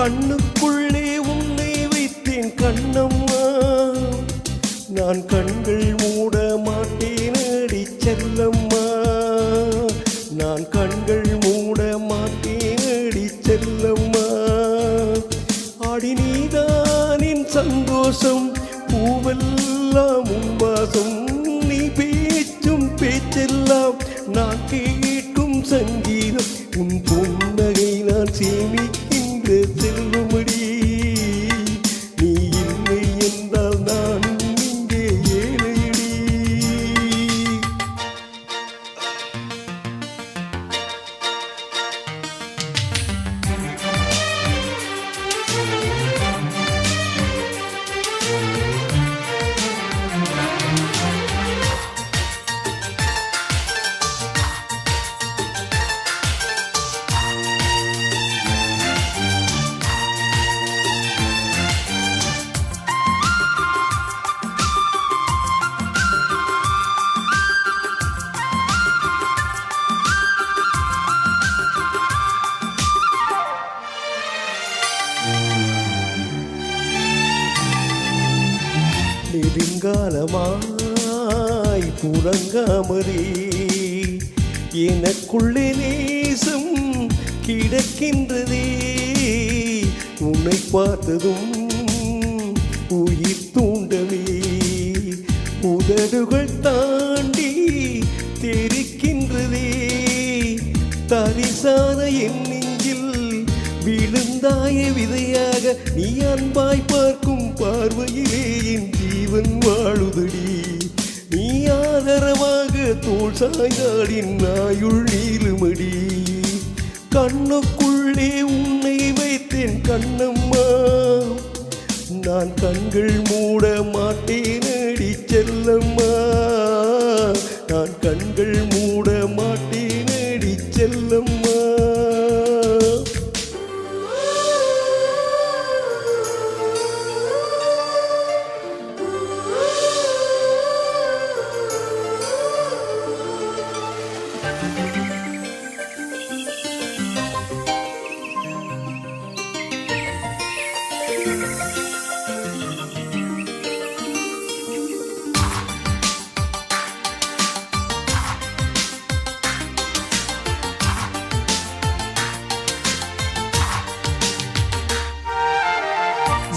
கண்ணுக்குள்ளே உன்னை வைத்தேன் கண்ணம்மா, நான் கண்கள் மூட மாட்டேன் அடி செல்லம்மா, நான் கண்கள் மூட மாட்டேன் அடி செல்லம்மா. ஆடி நீதானின் சந்தோஷம் பூவெல்லாம் உன் வாசம், நீ பேச்சும் பேச்செல்லாம் நான் கேட்கும் சங்கீதம், உன் புன்னகை நான் சேமிக்கின்ற செல்வமடி, நீ இல்லை என்றால் நான் இங்கே ஏழையடி. நெடுங்காலமாய் புறங்காமலே எனக்குள்ளே நேசம் கிடக்கின்றதே, உன்னை பார்த்ததும் உயிர் தூண்டவே உதடுகள் தாண்டி தெரிக்கின்றதே, தரிசான என் நெஞ்சில் விழுந்தாய விதையாக நீ அன்பாய் பார்க்கும் பார்வையிலே என் ஜீவன் வாழுதடி, நீ ஆதரவாக தோள் சாய்ந்தாடின் நாயுள் நீளுமடி. கண்ணுக்குள்ளே உன்னை வைத்தேன் கண்ணம்மா, நான் கண்கள் மூட மாட்டேன் அடி செல்லம்மா, நான் கண்கள் மூட மாட்டேன் அடி செல்லம்மா.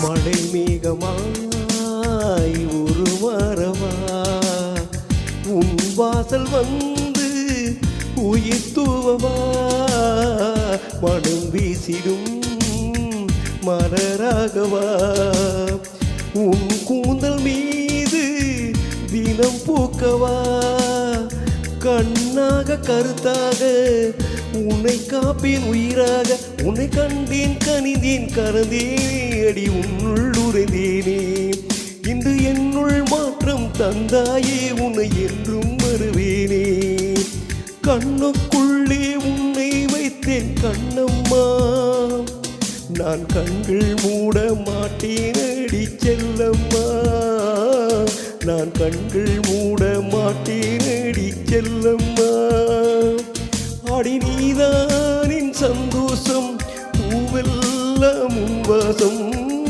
மழை மேகமாய் உருமாறவா, உன் வாசல் வந்து உயிர் தூவவா, மனம் வீசிடும் மலராகவா, உன் கூந்தல் மீது தினம் பூக்கவா, கண்ணாக கருத்தாக உன்னை காப்பேன் உயிராக, உன்னை கண்டேன் கனிந்தேன் கறந்தேன் அடி உன்னுள் உறைந்தேனே, இன்று என்னுள் மாற்றம் தந்தாயே உன்னை என்றும் வருவேனே. கண்ணுக்குள்ளே உன்னை வைத்தேன் கண்ணம்மா, நான் கண்கள் மூட மாட்டேன் அடி செல்லம்மா, நான் கண்கள் மூட மாட்டேன் அடி செல்லம்மா. ஆடி நீதானின் சந்தோஷம் பூவெல்லாம் உன் வாசம்,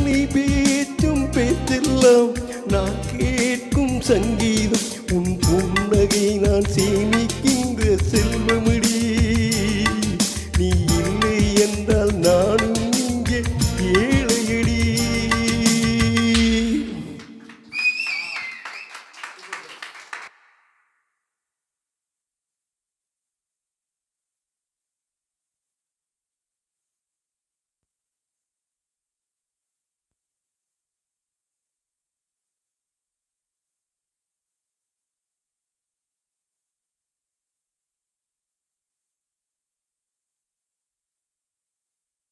நீ பேச்சும் பேச்செல்லாம் நான் கேட்கும் சங்கீதம், உன் புன்னகை நான் சேமிக்க